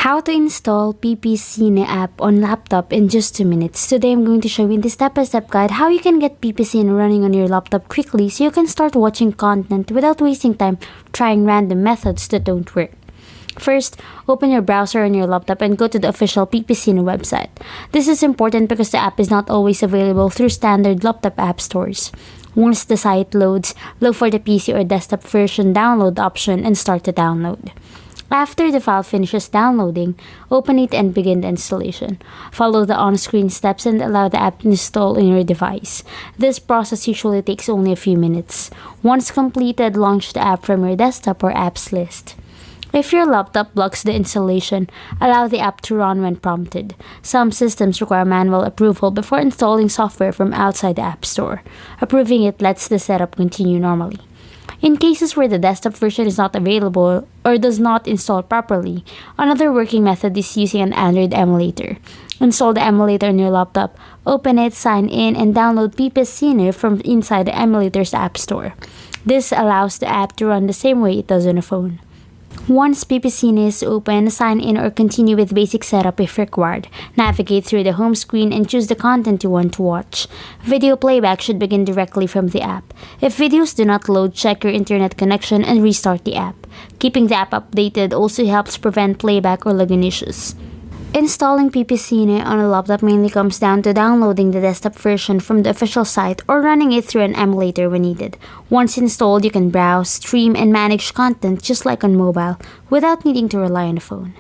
How to install PPCine app on laptop in just 2 minutes. Today I'm going to show you in this step-by-step guide how you can get PPCine running on your laptop quickly so you can start watching content without wasting time trying random methods that don't work. First, open your browser on your laptop and go to the official PPCine website. This is important because the app is not always available through standard laptop app stores. Once the site loads, look for the PC or desktop version download option and start the download. After the file finishes downloading, open it and begin the installation. Follow the on-screen steps and allow the app to install on your device. This process usually takes only a few minutes. Once completed, launch the app from your desktop or apps list. If your laptop blocks the installation, allow the app to run when prompted. Some systems require manual approval before installing software from outside the App Store. Approving it lets the setup continue normally. In cases where the desktop version is not available or does not install properly, another working method is using an Android emulator. Install the emulator on your laptop, open it, sign in, and download PPCine from inside the emulator's App Store. This allows the app to run the same way it does on a phone. Once PPCine is open, sign in or continue with basic setup if required. Navigate through the home screen and choose the content you want to watch. Video playback should begin directly from the app. If videos do not load, check your internet connection and restart the app. Keeping the app updated also helps prevent playback or login issues. Installing PPCine on a laptop mainly comes down to downloading the desktop version from the official site or running it through an emulator when needed. Once installed, you can browse, stream, and manage content just like on mobile without needing to rely on a phone.